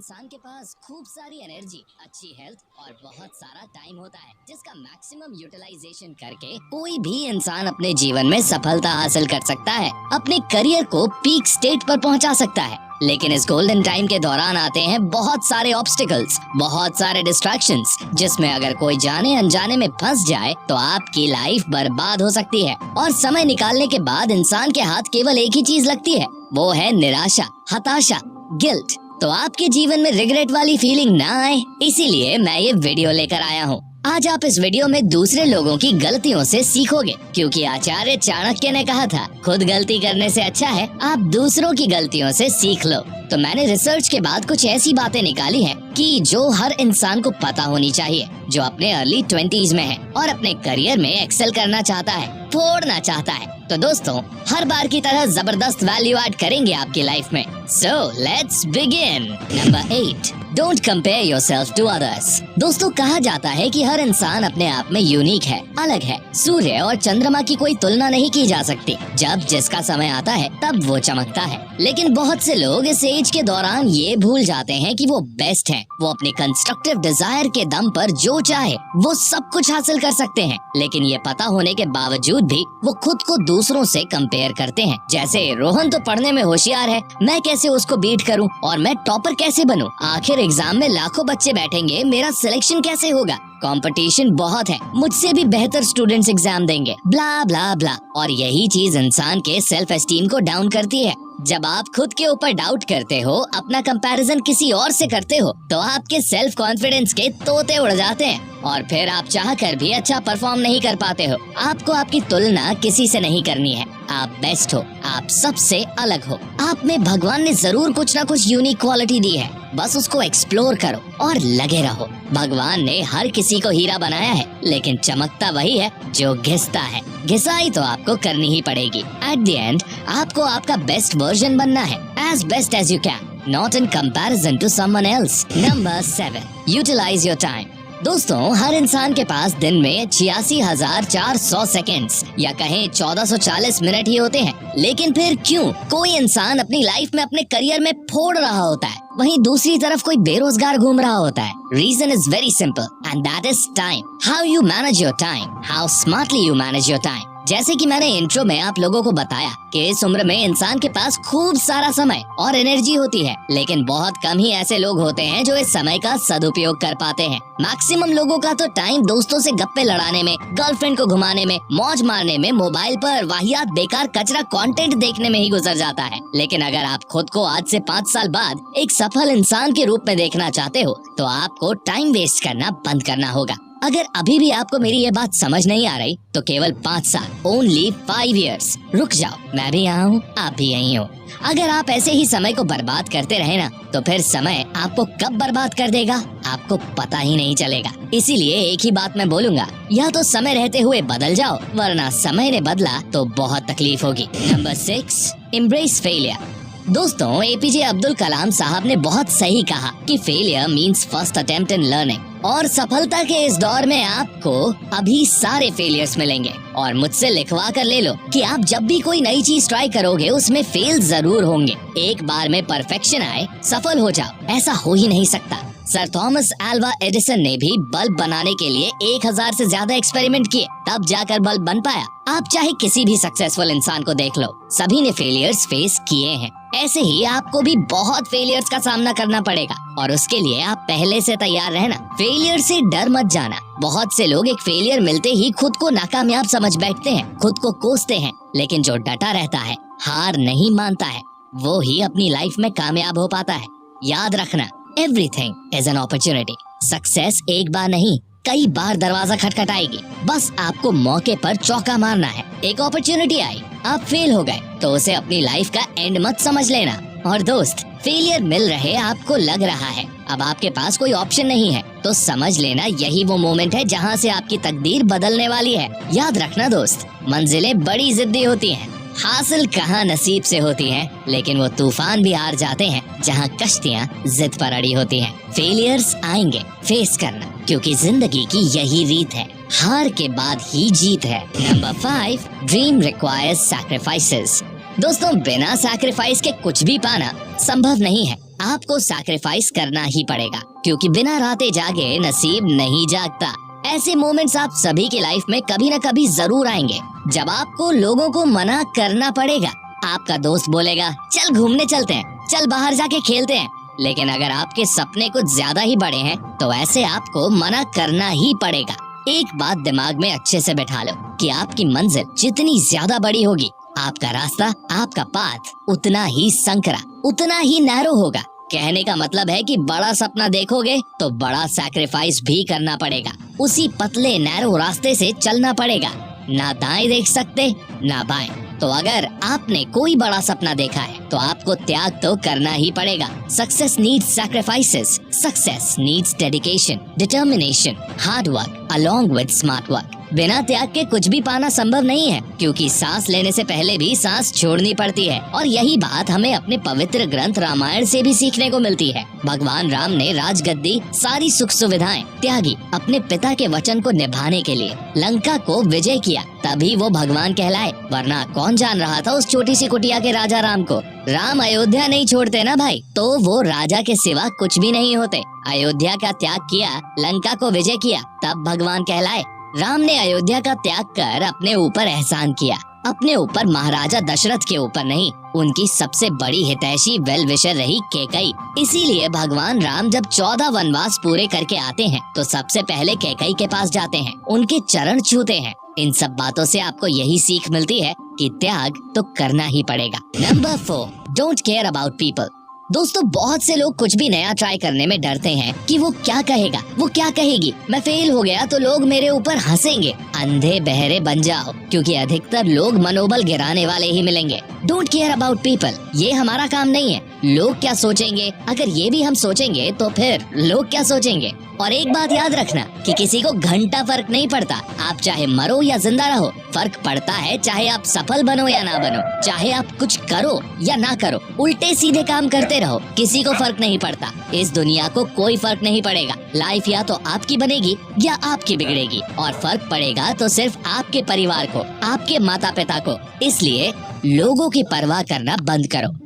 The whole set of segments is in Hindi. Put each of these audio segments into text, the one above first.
इंसान के पास खूब सारी एनर्जी, अच्छी हेल्थ और बहुत सारा टाइम होता है, जिसका मैक्सिमम यूटिलाइजेशन करके कोई भी इंसान अपने जीवन में सफलता हासिल कर सकता है, अपने करियर को पीक स्टेट पर पहुंचा सकता है। लेकिन इस गोल्डन टाइम के दौरान आते हैं बहुत सारे ऑब्स्टिकल्स, बहुत सारे डिस्ट्रैक्शंस, जिसमें अगर कोई जाने अनजाने में फंस जाए तो आपकी लाइफ बर्बाद हो सकती है। और समय निकालने के बाद इंसान के हाथ केवल एक ही चीज लगती है, वो है निराशा, हताशा, गिल्ट। तो आपके जीवन में रिग्रेट वाली फीलिंग ना आए, इसीलिए मैं ये वीडियो लेकर आया हूँ। आज आप इस वीडियो में दूसरे लोगों की गलतियों से सीखोगे, क्योंकि आचार्य चाणक्य ने कहा था, खुद गलती करने से अच्छा है आप दूसरों की गलतियों से सीख लो। तो मैंने रिसर्च के बाद कुछ ऐसी बातें निकाली हैं कि जो हर इंसान को पता होनी चाहिए, जो अपने अर्ली 20s में है और अपने करियर में एक्सेल करना चाहता है, फोड़ना चाहता है। तो दोस्तों, हर बार की तरह जबरदस्त वैल्यू ऐड करेंगे आपकी लाइफ में। So let's begin. Number 8, don't compare yourself to others. दोस्तों, कहा जाता है कि हर इंसान अपने आप में यूनिक है, अलग है। सूर्य और चंद्रमा की कोई तुलना नहीं की जा सकती। जब जिसका समय आता है तब वो चमकता है। लेकिन बहुत से लोग इस एज के दौरान ये भूल जाते हैं कि वो बेस्ट हैं। वो अपने कंस्ट्रक्टिव डिजायर के दम पर जो चाहे वो सब कुछ हासिल कर सकते हैं। लेकिन ये पता होने के बावजूद भी वो खुद को दूसरों से कंपेयर करते हैं। जैसे, रोहन तो पढ़ने में होशियार है, मैं कैसे उसको बीट करूं और मैं टॉपर कैसे बनूं? आखिर एग्जाम में लाखों बच्चे बैठेंगे, मेरा सिलेक्शन कैसे होगा? कंपटीशन बहुत है, मुझसे भी बेहतर स्टूडेंट्स एग्जाम देंगे, ब्ला ब्ला ब्ला। और यही चीज इंसान के सेल्फ एस्टीम को डाउन करती है। जब आप खुद के ऊपर डाउट करते हो, अपना कंपैरिजन किसी और से करते हो, तो आपके सेल्फ कॉन्फिडेंस के तोते उड़ जाते हैं और फिर आप चाह कर भी अच्छा परफॉर्म नहीं कर पाते हो। आपको आपकी तुलना किसी से नहीं करनी है। आप बेस्ट हो, आप सबसे अलग हो। आप में भगवान ने जरूर कुछ ना कुछ यूनिक क्वालिटी दी है, बस उसको एक्सप्लोर करो और लगे रहो। भगवान ने हर किसी को हीरा बनाया है, लेकिन चमकता वही है जो घिसता है। घिसाई तो आपको करनी ही पड़ेगी। एट द एंड आपको आपका बेस्ट वर्जन बनना है, as best as you can, not in comparison to someone else. Number 7, utilize your time. दोस्तों, हर इंसान के पास दिन में 86,400 सेकेंड्स या कहें 1440 मिनट ही होते हैं। लेकिन फिर क्यों कोई इंसान अपनी लाइफ में अपने करियर में फोड़ रहा होता है, वहीं दूसरी तरफ कोई बेरोजगार घूम रहा होता है? Reason is very simple and that is time. How you manage your time, how smartly you manage your time. जैसे कि मैंने इंट्रो में आप लोगों को बताया कि इस उम्र में इंसान के पास खूब सारा समय और एनर्जी होती है, लेकिन बहुत कम ही ऐसे लोग होते हैं जो इस समय का सदुपयोग कर पाते हैं। मैक्सिमम लोगों का तो टाइम दोस्तों से गप्पे लड़ाने में, गर्लफ्रेंड को घुमाने में, मौज मारने में, मोबाइल पर वाहियात बेकार कचरा कंटेंट देखने में ही गुजर जाता है। लेकिन अगर आप खुद को आज से 5 साल बाद एक सफल इंसान के रूप में देखना चाहते हो, तो आपको टाइम वेस्ट करना बंद करना होगा। अगर अभी भी आपको मेरी ये बात समझ नहीं आ रही, तो केवल 5 साल, ओनली 5 years रुक जाओ। मैं भी यहाँ हूँ, आप भी यहीं हो। अगर आप ऐसे ही समय को बर्बाद करते रहे ना, तो फिर समय आपको कब बर्बाद कर देगा आपको पता ही नहीं चलेगा। इसीलिए एक ही बात मैं बोलूंगा, या तो समय रहते हुए बदल जाओ, वरना समय ने बदला तो बहुत तकलीफ होगी। Number 6, embrace failure. दोस्तों, एपीजे अब्दुल कलाम साहब ने बहुत सही कहा कि failure means first attempt in learning. और सफलता के इस दौर में आपको अभी सारे फेलियर्स मिलेंगे। और मुझसे लिखवा कर ले लो कि आप जब भी कोई नई चीज ट्राई करोगे, उसमें फेल जरूर होंगे। एक बार में परफेक्शन आए, सफल हो जाओ, ऐसा हो ही नहीं सकता। सर थॉमस अल्वा एडिसन ने भी बल्ब बनाने के लिए 1000 से ज्यादा एक्सपेरिमेंट किए, तब जाकर बल्ब बन पाया। आप चाहे किसी भी सक्सेसफुल इंसान को देख लो, सभी ने फेलियर्स फेस किए हैं। ऐसे ही आपको भी बहुत फेलियर्स का सामना करना पड़ेगा, और उसके लिए आप पहले से तैयार रहना। फेलियर से डर मत जाना। बहुत से लोग एक फेलियर मिलते ही खुद को नाकामयाब समझ बैठते हैं, खुद को कोसते हैं। लेकिन जो डटा रहता है, हार नहीं मानता है, वो ही अपनी लाइफ में कामयाब हो पाता है। याद रखना, everything is an opportunity. Success एक बार नहीं, कई बार दरवाजा खटखटाएगी, बस आपको मौके पर चौका मारना है। एक अपॉर्चुनिटी आई, आप फेल हो गए, तो उसे अपनी लाइफ का एंड मत समझ लेना। और दोस्त, फेलियर मिल रहे आपको लग रहा है, अब आपके पास कोई ऑप्शन नहीं है, तो समझ लेना यही वो मोमेंट है जहाँ से आपकी तकदीर बदलने वाली है। याद रखना दोस्त, मंजिलें बड़ी जिद्दी होती हैं, हासिल कहाँ नसीब से होती हैं, लेकिन वो तूफान भी हार जाते हैं जहाँ कश्तियाँ जिद पर अड़ी होती हैं। फेलियर्स आएंगे, फेस करना, क्योंकि जिंदगी की यही रीत है, हार के बाद ही जीत है। Number 5, dream requires sacrifices. दोस्तों, बिना सैक्रिफाइस के कुछ भी पाना संभव नहीं है। आपको सैक्रिफाइस करना ही पड़ेगा, क्योंकि बिना रातें जागे नसीब नहीं जागता। ऐसे मोमेंट्स आप सभी की लाइफ में कभी न कभी जरूर आएंगे, जब आपको लोगों को मना करना पड़ेगा। आपका दोस्त बोलेगा चल घूमने चलते हैं, चल बाहर जाके खेलते हैं, लेकिन अगर आपके सपने कुछ ज्यादा ही बड़े हैं तो ऐसे आपको मना करना ही पड़ेगा। एक बात दिमाग में अच्छे से बैठा लो कि आपकी मंजिल जितनी ज्यादा बड़ी होगी, आपका रास्ता, आपका पाथ उतना ही संकरा, उतना ही नैरो होगा। कहने का मतलब है कि बड़ा सपना देखोगे तो बड़ा सैक्रिफाइस भी करना पड़ेगा। उसी पतले नैरो रास्ते से चलना पड़ेगा। ना दाएं देख सकते ना बाएं। तो अगर आपने कोई बड़ा सपना देखा है तो आपको त्याग तो करना ही पड़ेगा। Success needs sacrifices, success needs dedication, determination, hard work along with smart work. बिना त्याग के कुछ भी पाना संभव नहीं है, क्योंकि सांस लेने से पहले भी सांस छोड़नी पड़ती है। और यही बात हमें अपने पवित्र ग्रंथ रामायण से भी सीखने को मिलती है। भगवान राम ने राजगद्दी, सारी सुख सुविधाएं त्यागी अपने पिता के वचन को निभाने के लिए। लंका को विजय किया, तभी वो भगवान कहलाए, वरना कौन जान रहा था उस छोटी सी कुटिया के राजा राम को। राम अयोध्या नहीं छोड़ते ना भाई, तो वो राजा के सिवा कुछ भी नहीं होते। अयोध्या का त्याग किया, लंका को विजय किया, तब भगवान कहलाए। राम ने अयोध्या का त्याग कर अपने ऊपर एहसान किया, अपने ऊपर महाराजा दशरथ के ऊपर नहीं, उनकी सबसे बड़ी हितैषी वेल विशर रही कैकई। इसीलिए भगवान राम जब 14 वनवास पूरे करके आते हैं तो सबसे पहले कैकई के पास जाते हैं, उनके चरण छूते हैं। इन सब बातों से आपको यही सीख मिलती है कि त्याग तो करना ही पड़ेगा। Number 4, don't care about people. दोस्तों, बहुत से लोग कुछ भी नया ट्राई करने में डरते हैं कि वो क्या कहेगा, वो क्या कहेगी। मैं फेल हो गया तो लोग मेरे ऊपर हंसेंगे। अंधे बहरे बन जाओ, क्योंकि अधिकतर लोग मनोबल गिराने वाले ही मिलेंगे। डोंट केयर अबाउट पीपल, ये हमारा काम नहीं है। लोग क्या सोचेंगे, अगर ये भी हम सोचेंगे तो फिर लोग क्या सोचेंगे। और एक बात याद रखना कि किसी को घंटा फर्क नहीं पड़ता। आप चाहे मरो या जिंदा रहो, फर्क पड़ता है चाहे आप सफल बनो या ना बनो, चाहे आप कुछ करो या ना करो, उल्टे सीधे काम करते रहो, किसी को फर्क नहीं पड़ता। इस दुनिया को कोई फर्क नहीं पड़ेगा। लाइफ या तो आपकी बनेगी या आपकी बिगड़ेगी, और फर्क पड़ेगा तो सिर्फ आपके परिवार को, आपके माता पिता को। इसलिए लोगों की परवाह करना बंद करो।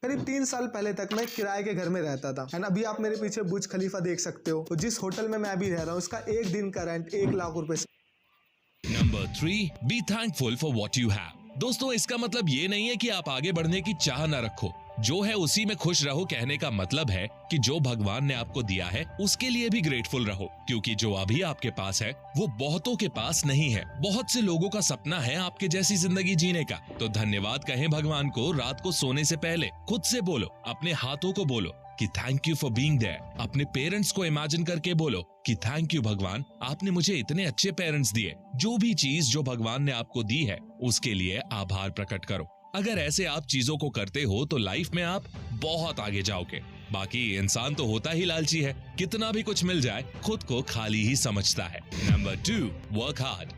करीब 3 साल पहले तक मैं किराए के घर में रहता था, एंड अभी आप मेरे पीछे बुर्ज खलीफा देख सकते हो। तो जिस होटल में मैं अभी रह रहा हूँ, उसका एक दिन का रेंट 1 लाख रुपए से। Number 3, be thankful for what you have. दोस्तों, इसका मतलब ये नहीं है कि आप आगे बढ़ने की चाह न रखो, जो है उसी में खुश रहो। कहने का मतलब है कि जो भगवान ने आपको दिया है उसके लिए भी ग्रेटफुल रहो, क्योंकि जो अभी आपके पास है वो बहुतों के पास नहीं है। बहुत से लोगों का सपना है आपके जैसी जिंदगी जीने का। तो धन्यवाद कहें भगवान को रात को सोने से पहले। खुद से बोलो, अपने हाथों को बोलो कि thank you for being there. अपने पेरेंट्स को इमेजिन करके बोलो कि थैंक यू भगवान, आपने मुझे इतने अच्छे पेरेंट्स दिए। जो भी चीज जो भगवान ने आपको दी है उसके लिए आभार प्रकट करो। अगर ऐसे आप चीजों को करते हो तो लाइफ में आप बहुत आगे जाओगे। बाकी इंसान तो होता ही लालची है, कितना भी कुछ मिल जाए खुद को खाली ही समझता है। Number 2, work hard.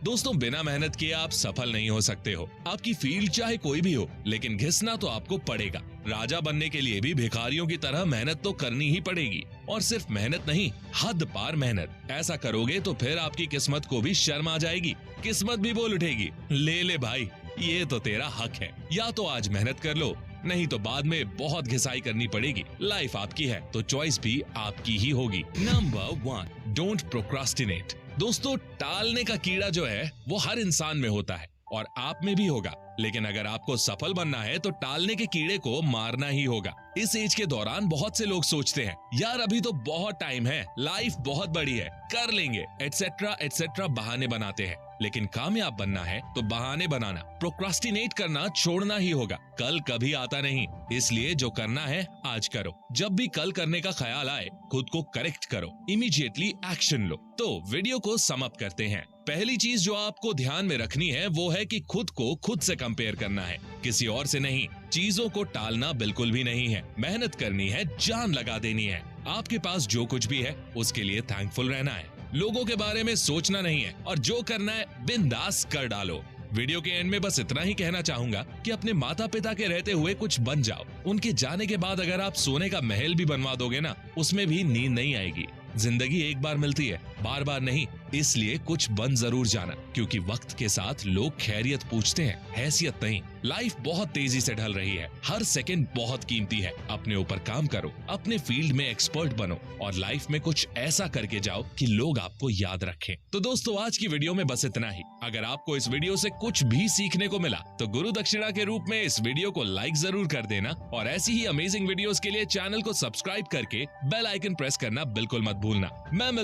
दोस्तों, बिना मेहनत किए आप सफल नहीं हो सकते हो। आपकी फील्ड चाहे कोई भी हो, लेकिन घिसना तो आपको पड़ेगा। राजा बनने के लिए भी भिखारियों की तरह मेहनत तो करनी ही पड़ेगी। और सिर्फ मेहनत नहीं, हद पार मेहनत। ऐसा करोगे तो फिर आपकी किस्मत को भी शर्म आ जाएगी, किस्मत भी बोल उठेगी, ले ले भाई, ये तो तेरा हक है। या तो आज मेहनत कर लो, नहीं तो बाद में बहुत घिसाई करनी पड़ेगी। लाइफ आपकी है तो चॉइस भी आपकी ही होगी। Number 1, don't procrastinate. दोस्तों, टालने का कीड़ा जो है वो हर इंसान में होता है और आप में भी होगा, लेकिन अगर आपको सफल बनना है तो टालने के कीड़े को मारना ही होगा। इस एज के दौरान बहुत से लोग सोचते हैं यार अभी तो बहुत टाइम है, लाइफ बहुत बड़ी है, कर लेंगे, एटसेट्रा एटसेट्रा बहाने बनाते हैं। लेकिन कामयाब बनना है तो बहाने बनाना, प्रोक्रास्टिनेट करना छोड़ना ही होगा। कल कभी आता नहीं, इसलिए जो करना है आज करो। जब भी कल करने का ख्याल आए खुद को करेक्ट करो, इमीडिएटली एक्शन लो। तो वीडियो को सम अप करते हैं। पहली चीज जो आपको ध्यान में रखनी है वो है कि खुद को खुद से कंपेयर करना है, किसी और से नहीं। चीजों को टालना बिल्कुल भी नहीं है, मेहनत करनी है, जान लगा देनी है। आपके पास जो कुछ भी है उसके लिए थैंकफुल रहना है, लोगों के बारे में सोचना नहीं है, और जो करना है बिंदास कर डालो। वीडियो के एंड में बस इतना ही कहना चाहूंगा कि अपने माता पिता के रहते हुए कुछ बन जाओ। उनके जाने के बाद अगर आप सोने का महल भी बनवा दोगे ना, उसमें भी नींद नहीं आएगी। जिंदगी एक बार मिलती है, बार बार नहीं, इसलिए कुछ बन जरूर जाना, क्योंकि वक्त के साथ लोग खैरियत पूछते हैं, हैसियत नहीं। लाइफ बहुत तेजी से ढल रही है, हर सेकंड बहुत कीमती है। अपने ऊपर काम करो, अपने फील्ड में एक्सपर्ट बनो और लाइफ में कुछ ऐसा करके जाओ कि लोग आपको याद रखें। तो दोस्तों, आज की वीडियो में बस इतना ही। अगर आपको इस वीडियो से कुछ भी सीखने को मिला तो गुरु दक्षिणा के रूप में इस वीडियो को लाइक जरूर कर देना और ऐसी ही अमेजिंग वीडियोस के लिए चैनल को सब्सक्राइब करके बेल आइकन प्रेस करना बिल्कुल मत भूलना। मैं मिलता